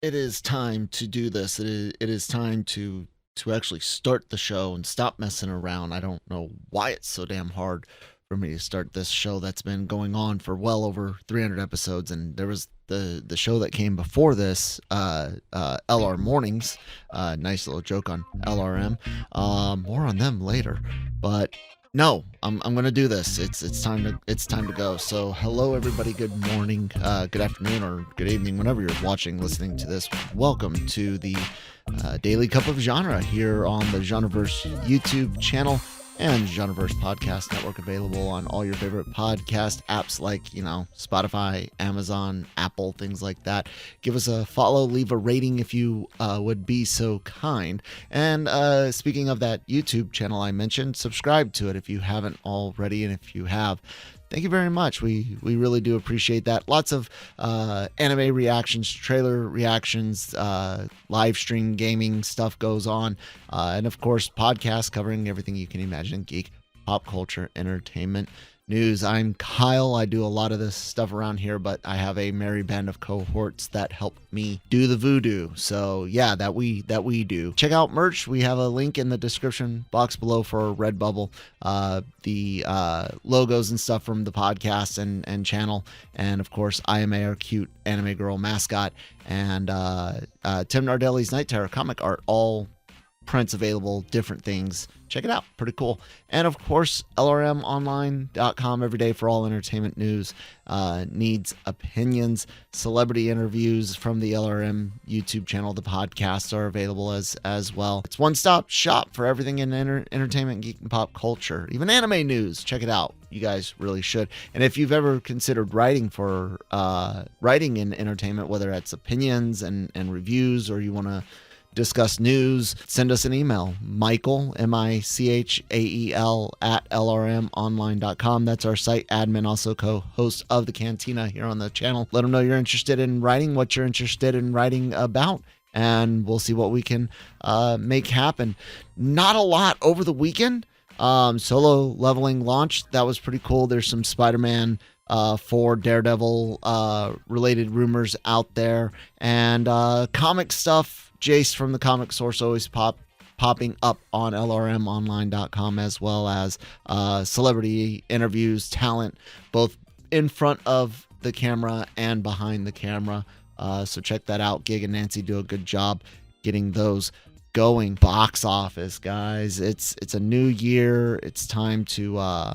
It is time to do this. It is time to actually start the show and stop messing around. I don't know why it's so damn hard for me to start this show that's been going on for well over 300 episodes, and there was the show that came before this, LR Mornings. Nice little joke on LRM. More on them later, but no, I'm gonna do this. It's time to go. So hello everybody, good morning, good afternoon, or good evening, whenever you're watching, listening to this. Welcome to the Daily Cup of Genre here on the Genreverse YouTube channel and Genreverse Podcast Network, available on all your favorite podcast apps like, Spotify, Amazon, Apple, things like that. Give us a follow, leave a rating if you would be so kind. And speaking of that YouTube channel I mentioned, subscribe to it if you haven't already. And if you have, thank you very much. We really do appreciate that. Lots of anime reactions, trailer reactions, live stream gaming stuff goes on. And of course, podcasts covering everything you can imagine, geek, pop culture, entertainment, news. I'm Kyle. I do a lot of this stuff around here, but I have a merry band of cohorts that help me do the voodoo. So yeah, that we do. Check out merch. We have a link in the description box below for Redbubble. The logos and stuff from the podcast and channel, and of course IMA, our cute anime girl mascot, and Tim Nardelli's Night Terror comic art, all prints available, different things. Check it out, pretty cool. And of course, LRMonline.com every day for all entertainment news, needs, opinions, celebrity interviews from the LRM YouTube channel. The podcasts are available as well. It's one-stop shop for everything in entertainment, geek, and pop culture, even anime news. Check it out. You guys really should. And if you've ever considered writing in entertainment, whether that's opinions and reviews, or you want to discuss news, send us an email. Michael, Michael, at LRMonline.com. That's our site admin, also co-host of the Cantina here on the channel. Let them know you're interested in writing, what you're interested in writing about, and we'll see what we can make happen. Not a lot over the weekend. Solo Leveling launched. That was pretty cool. There's some Spider-Man 4 Daredevil related rumors out there, and comic stuff. Jace from the Comic Source always popping up on LRMonline.com, as well as celebrity interviews, talent, both in front of the camera and behind the camera. So check that out. Gig and Nancy do a good job getting those going. Box office, guys. It's a new year. It's time to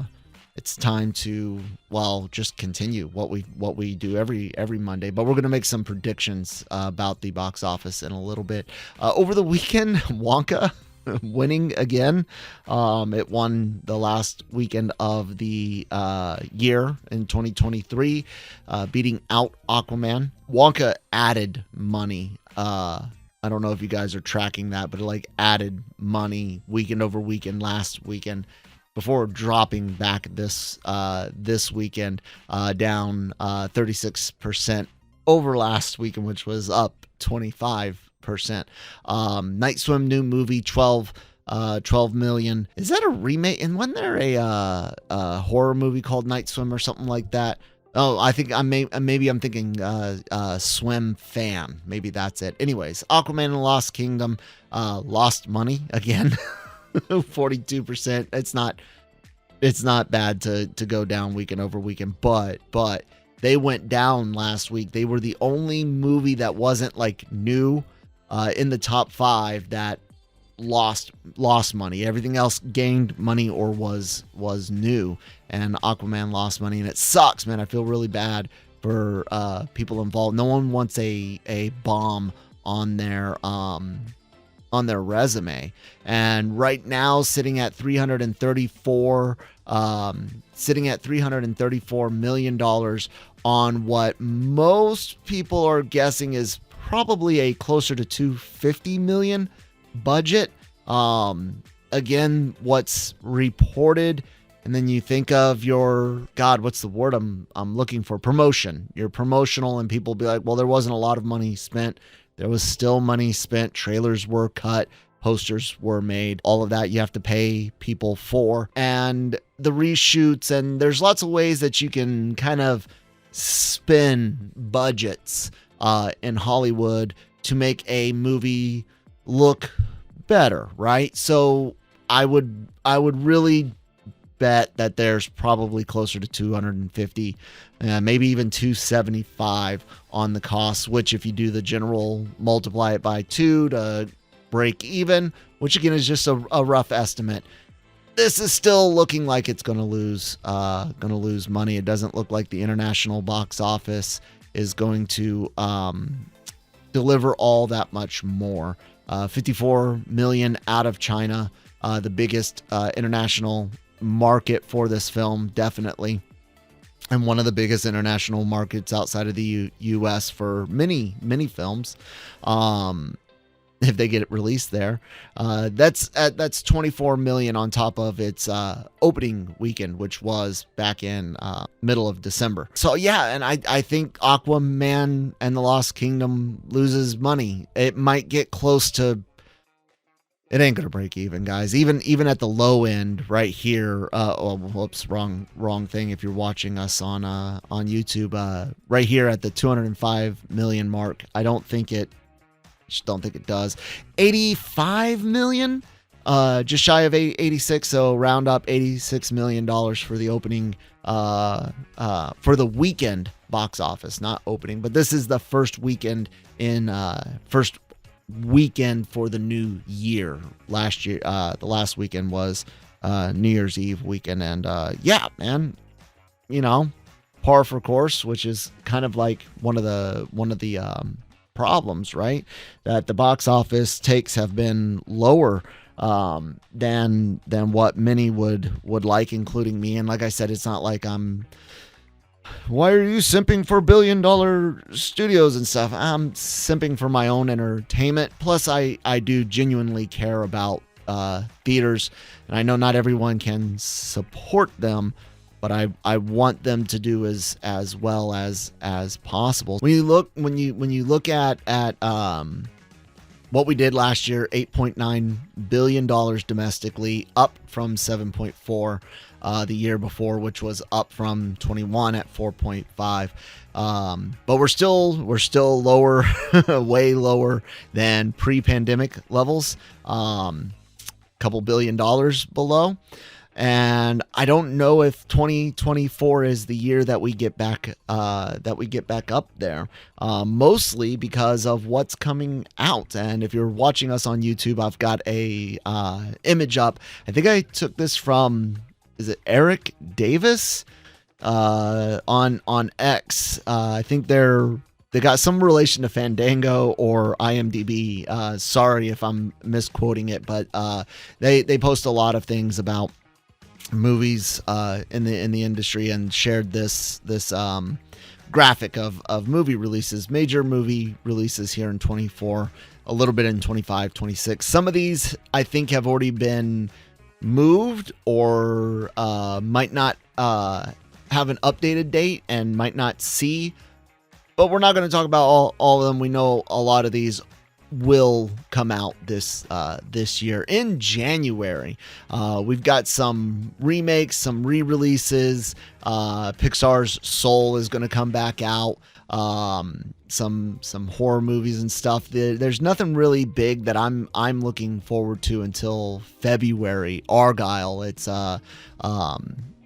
just continue what we do every Monday, but we're going to make some predictions about the box office in a little bit. Over the weekend, Wonka winning again. It won the last weekend of the year in 2023, beating out Aquaman. Wonka added money. I don't know if you guys are tracking that, but it added money weekend over weekend last weekend, before dropping back this weekend, down 36% over last weekend, which was up 25%. Night Swim new movie, 12 million. Is that a remake? And wasn't there a horror movie called Night Swim or something like that? Oh, I think I'm thinking Swim Fan. Maybe that's it. Anyways, Aquaman and the Lost Kingdom lost money again. 42%. It's not bad to go down weekend over weekend, but they went down last week. They were the only movie that wasn't new in the top 5 that lost money. Everything else gained money or was new, and Aquaman lost money, and it sucks, man. I feel really bad for people involved. No one wants a bomb on their resume. And right now, sitting at $334 million on what most people are guessing is probably a closer to $250 million budget. Again, what's reported, and then you think of your, God, what's the word I'm looking for? Promotion. You're promotional, and people be like, well, there wasn't a lot of money spent. There was still money spent. Trailers were cut. Posters were made. All of that you have to pay people for. And the reshoots, and there's lots of ways that you can kind of spin budgets in Hollywood to make a movie look better, right? So I would really bet that there's probably closer to 250, maybe even 275 on the cost, which if you do the general multiply it by 2 to break even, which again is just a rough estimate, this is still looking like it's going to lose money. It doesn't look like the international box office is going to deliver all that much more. 54 million out of China, the biggest international market for this film, definitely, and one of the biggest international markets outside of the U.S. for many films. If they get it released there, that's 24 million on top of its opening weekend, which was back in middle of December. So yeah, and I think Aquaman and the Lost Kingdom loses money. It might get close to. It ain't gonna break even, guys. Even at the low end, right here. Whoops, wrong thing. If you're watching us on YouTube, right here at the 205 million mark, I don't think it does. 85 million, just shy of 86. So round up $86 million for the opening, for the weekend box office, not opening, but this is the first weekend for the new year. Last year, the last weekend was New Year's Eve weekend, and yeah, man, par for course, which is kind of like one of the problems, right? That the box office takes have been lower than what many would like, including me. And like I said, it's not like why are you simping for billion-dollar studios and stuff? I'm simping for my own entertainment. Plus, I do genuinely care about theaters, and I know not everyone can support them, but I want them to do as well as possible. When you look at what we did last year, $8.9 billion domestically, up from 7.4 the year before, which was up from 21 at 4.5. But we're still lower, way lower than pre-pandemic levels. Couple $1 billion below. And I don't know if 2024 is the year that we get back up there, mostly because of what's coming out. And if you're watching us on YouTube, I've got a image up. I think I took this from, is it Eric Davis on X? I think they got some relation to Fandango or IMDb. Sorry if I'm misquoting it, but they post a lot of things about movies in the industry, and shared this graphic of movie releases, major movie releases here in 24, a little bit in 25, 26. Some of these I think have already been moved or might not have an updated date and might not see, but we're not going to talk about all of them. We know a lot of these will come out this year in January. We've got some remakes, some re-releases. Pixar's Soul is going to come back out. Some horror movies and stuff. There's nothing really big that I'm looking forward to until February. Argyle. It's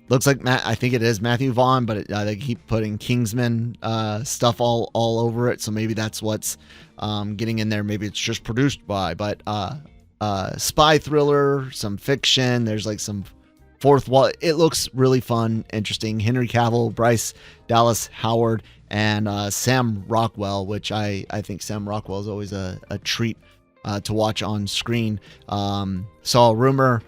looks like I think it is Matthew Vaughn, but they keep putting Kingsman stuff all over it. So maybe that's what's getting in there. Maybe it's just produced by, but spy thriller, some fiction. There's like some fourth wall. It looks really fun, interesting. Henry Cavill, Bryce Dallas Howard, and Sam Rockwell, which I think Sam Rockwell is always a treat to watch on screen. Saw a rumor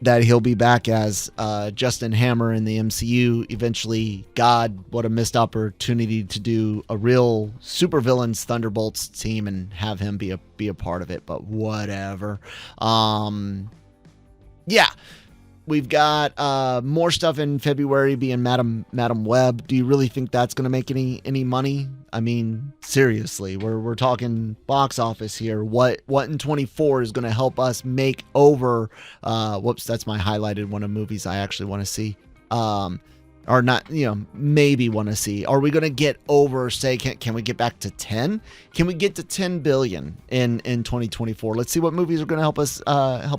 that he'll be back as Justin Hammer in the MCU eventually. God, what a missed opportunity to do a real supervillains Thunderbolts team and have him be a part of it, but whatever. Yeah. We've got more stuff in February being Madam Web. Do you really think that's going to make any money? I mean, seriously, we're talking box office here. What in 24 is going to help us make over? Whoops, that's my highlighted one of movies I actually want to see. or not, maybe want to see. Are we going to get over, say, can we get back to 10? Can we get to 10 billion in 2024? Let's see what movies are going to help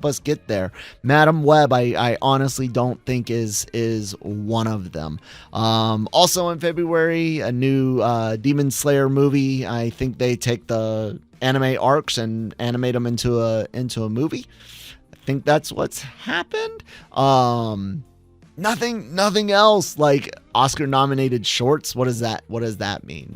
us get there. Madam Web, I honestly don't think is one of them. Also in February, a new Demon Slayer movie. I think they take the anime arcs and animate them into a movie. I think that's what's happened. Nothing else like Oscar nominated shorts. What does that mean?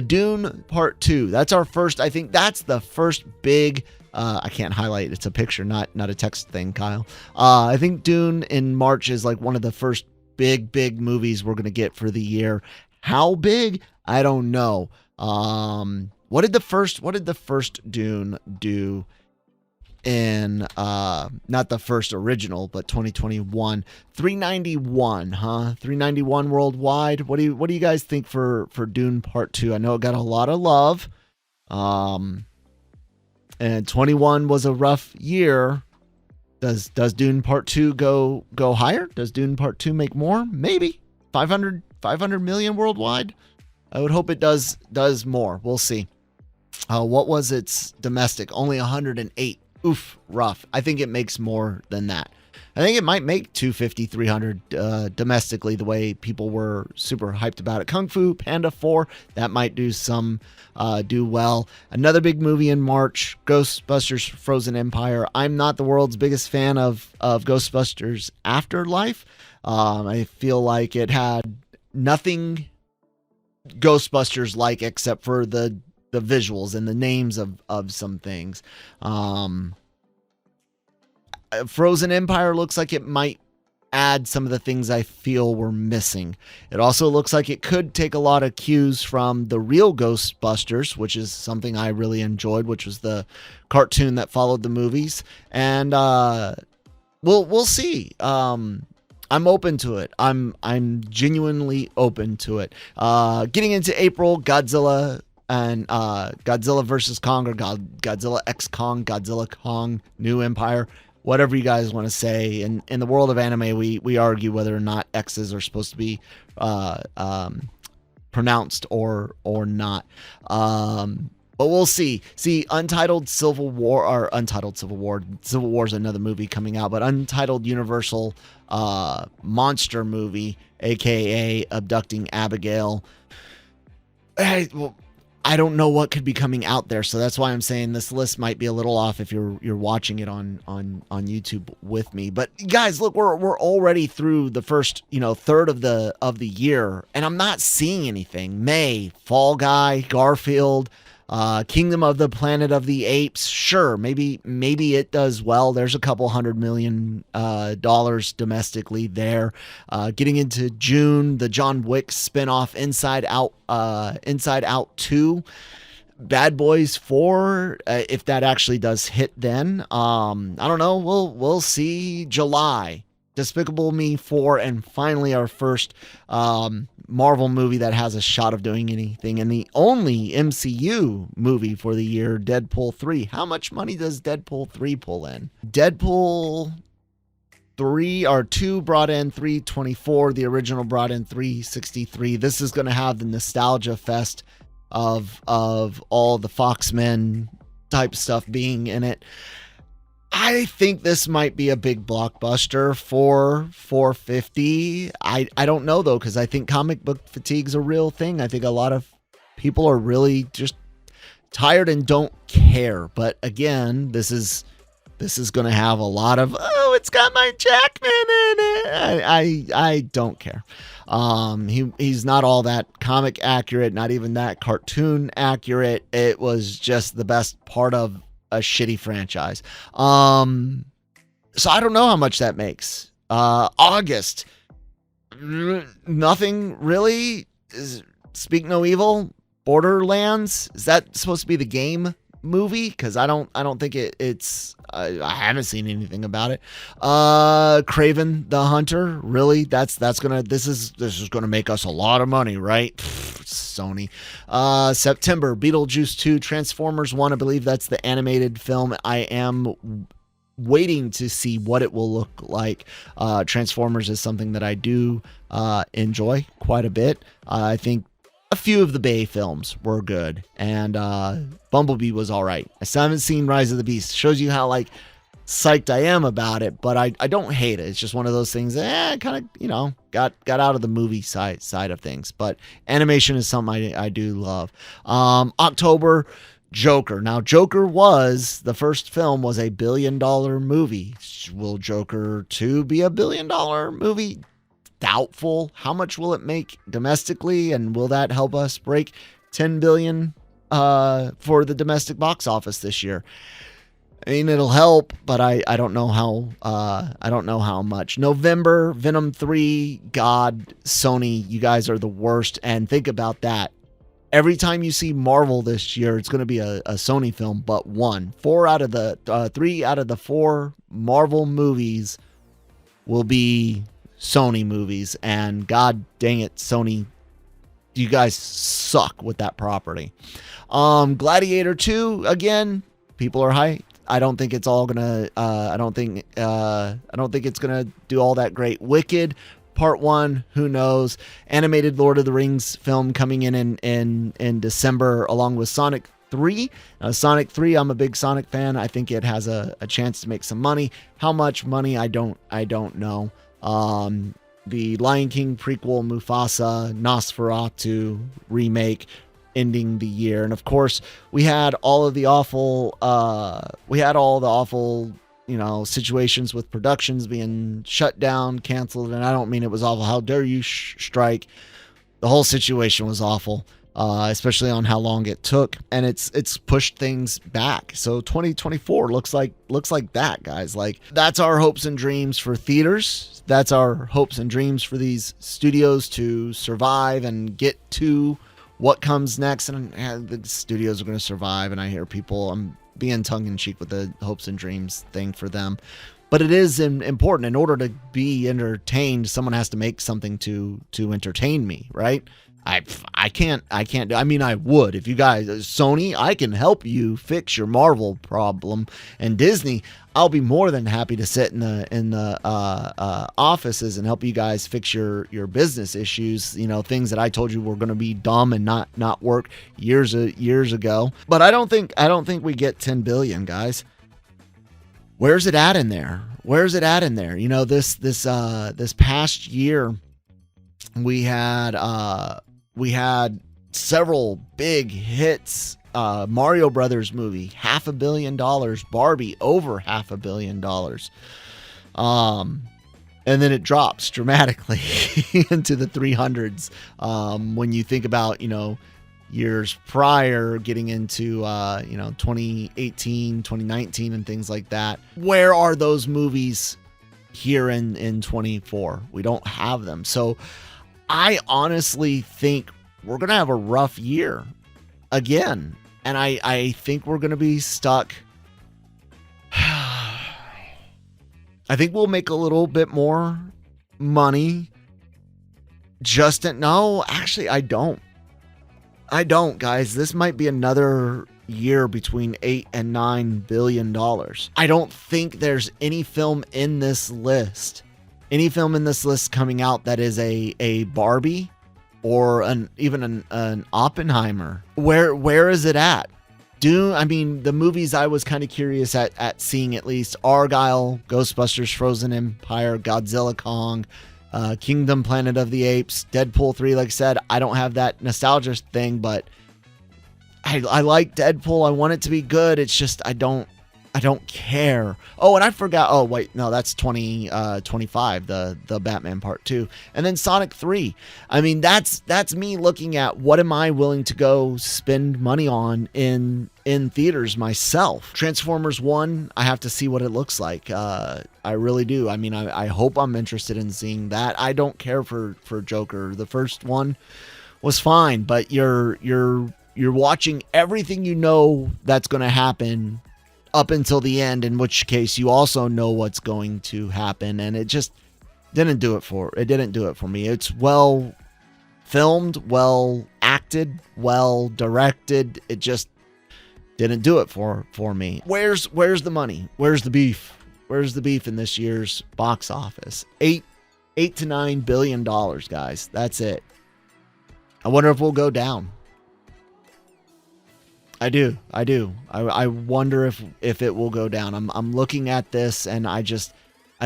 Dune Part 2. That's our first. I think that's the first big. I can't highlight. It's a picture, not a text thing, Kyle. I think Dune in March is like one of the first big movies we're gonna get for the year. How big? I don't know. What did the first Dune do? In not the first original, but 2021, 391, 391 worldwide. What do you guys think for Dune Part 2? I know it got a lot of love, and 21 was a rough year. Does Dune Part 2 go higher? Does Dune Part 2 make more? Maybe 500 million worldwide. I would hope it does more. We'll see. What was its domestic? Only 108. Oof, rough. I think it makes more than that. I think it might make 250, 300 domestically, the way people were super hyped about it. Kung Fu Panda 4, that might do well. Another big movie in March, Ghostbusters Frozen Empire. I'm not the world's biggest fan of Ghostbusters Afterlife. I feel like it had nothing Ghostbusters like except for the visuals and the names of some things. Frozen Empire looks like it might add some of the things I feel were missing. It also looks like it could take a lot of cues from the real Ghostbusters, which is something I really enjoyed, which was the cartoon that followed the movies. And we'll see. I'm open to it. I'm genuinely open to it. Getting into April, Godzilla and Godzilla vs. Kong, or Godzilla X Kong, Godzilla Kong, New Empire, whatever you guys want to say. In the world of anime, we argue whether or not X's are supposed to be pronounced or not. But we'll see. Civil War is another movie coming out, but Untitled Universal monster movie, aka Abducting Abigail. I don't know what could be coming out there, so that's why I'm saying this list might be a little off if you're watching it on YouTube with me. But guys, look, we're already through the first third of the year, and I'm not seeing anything. May, Fall Guy, Garfield, Kingdom of the Planet of the Apes. Sure, maybe it does well. There's a couple $100 million domestically there. Getting into June, the John Wick spinoff Inside Out 2, Bad Boys 4. If that actually does hit, then I don't know. We'll see. July, Despicable Me 4, and finally our first Marvel movie that has a shot of doing anything, and the only MCU movie for the year, Deadpool 3. How much money does Deadpool 3 pull in? Deadpool 2 brought in 324. The original brought in 363. This is going to have the nostalgia fest of all the Foxmen type stuff being in it. I think this might be a big blockbuster for 450. I don't know though, because I think comic book fatigue's a real thing. I think a lot of people are really just tired and don't care. But again, this is going to have a lot of, it's got my Jackman in it. I don't care. He's not all that comic accurate, not even that cartoon accurate. It was just the best part of a shitty franchise. So I don't know how much that makes. August, nothing really. Speak No Evil, Borderlands. Is that supposed to be the game movie? Because I don't think it's. I haven't seen anything about it. Kraven the Hunter. Really? This is gonna make us a lot of money, right? Sony. September, Beetlejuice 2, Transformers 1. I believe that's the animated film. I am waiting to see what it will look like. Transformers is something that I do enjoy quite a bit. I think a few of the Bay films were good, and Bumblebee was all right. I still haven't seen Rise of the Beast. Shows you how like psyched I am about it, but I don't hate it. It's just one of those things that kind of, got out of the movie side of things. But animation is something I do love. October, Joker. Now, Joker the first film was $1 billion movie. Will Joker 2 be $1 billion movie? Doubtful. How much will it make domestically, and will that help us break 10 billion for the domestic box office this year? I mean, it'll help, but I don't know how. I don't know how much. November, Venom 3. God, Sony, you guys are the worst. And think about that. Every time you see Marvel this year, it's going to be a Sony film, but one. 3 out of the 4 Marvel movies will be Sony movies, and God dang it, Sony, you guys suck with that property. Gladiator 2, again, people are hyped. I don't think it's all gonna. I don't think it's gonna do all that great. Wicked Part 1, who knows? Animated Lord of the Rings film coming in December, along with Sonic 3. Sonic 3, I'm a big Sonic fan. I think it has a chance to make some money. How much money? I don't know. The Lion King prequel, Mufasa, Nosferatu remake, ending the year. And of course, we had all the awful situations with productions being shut down, canceled. And I don't mean it was awful. How dare you strike? The whole situation was awful, especially on how long it took, and it's pushed things back. So 2024 looks like that, guys. Like, that's our hopes and dreams for theaters. That's our hopes and dreams for these studios to survive and get to what comes next. And the studios are going to survive. And I hear people, I'm being tongue-in-cheek with the hopes and dreams thing for them, but it is important. In order to be entertained, someone has to make something to entertain me, right? I can't do. I mean, I would, if you guys, Sony, I can help you fix your Marvel problem, and Disney, I'll be more than happy to sit in the offices and help you guys fix your business issues. Things that I told you were going to be dumb and not work years ago. But I don't think we get 10 billion, guys. Where's it at in there? This past year, we had several big hits. Mario Brothers movie, $500 million. Barbie, over $500 million. And then it drops dramatically into the 300s. When you think about, years prior, getting into 2018, 2019 and things like that. Where are those movies here in 24? We don't have them. So I honestly think we're going to have a rough year again. And I think we're going to be stuck. I think we'll make a little bit more money. Actually, I don't, guys. This might be another year between $8 and $9 billion. I don't think there's any film in this list coming out that is a Barbie or even an Oppenheimer. Where is it at? The movies I was kind of curious at seeing, at least: Argyle, Ghostbusters, Frozen Empire, Godzilla Kong, Kingdom, Planet of the Apes, Deadpool 3. Like I said, I don't have that nostalgia thing, but I like Deadpool. I want it to be good. It's just I don't care. Oh, and I forgot. Oh, wait, no, that's 2025, the Batman Part 2. And then Sonic 3. I mean, that's me looking at what am I willing to go spend money on in theaters myself. Transformers 1, I have to see what it looks like. I really do. I mean, I hope I'm interested in seeing that. I don't care for Joker. The first one was fine, but you're watching everything that's going to happen up until the end, in which case you also know what's going to happen, and it just didn't do it for me. It's well filmed, well acted, well directed. It just didn't do it for me. Where's the money? Where's the beef? Where's the beef in this year's box office? $8 to $9 billion, guys. That's it. I wonder if we'll go down. I do. I wonder if it will go down. I'm looking at this and I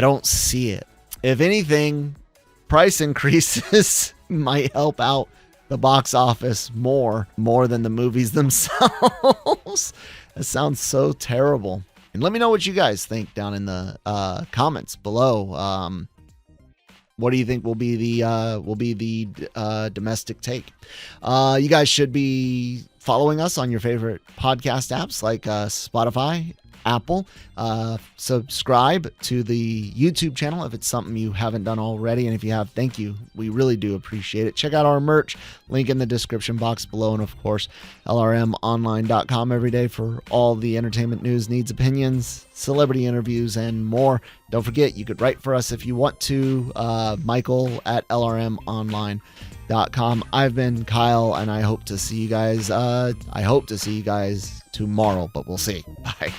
don't see it. If anything, price increases might help out the box office more than the movies themselves. That sounds so terrible. And let me know what you guys think down in the comments below. What do you think will be the domestic take? You guys should be following us on your favorite podcast apps like Spotify, Apple. Subscribe to the YouTube channel if it's something you haven't done already. And if you have, thank you. We really do appreciate it. Check out our merch. Link in the description box below. And of course, LRMonline.com every day for all the entertainment news, needs, opinions, celebrity interviews, and more. Don't forget, you could write for us if you want to. Michael at LRMonline.com. I've been Kyle, and I hope to see you guys tomorrow, but we'll see. Bye.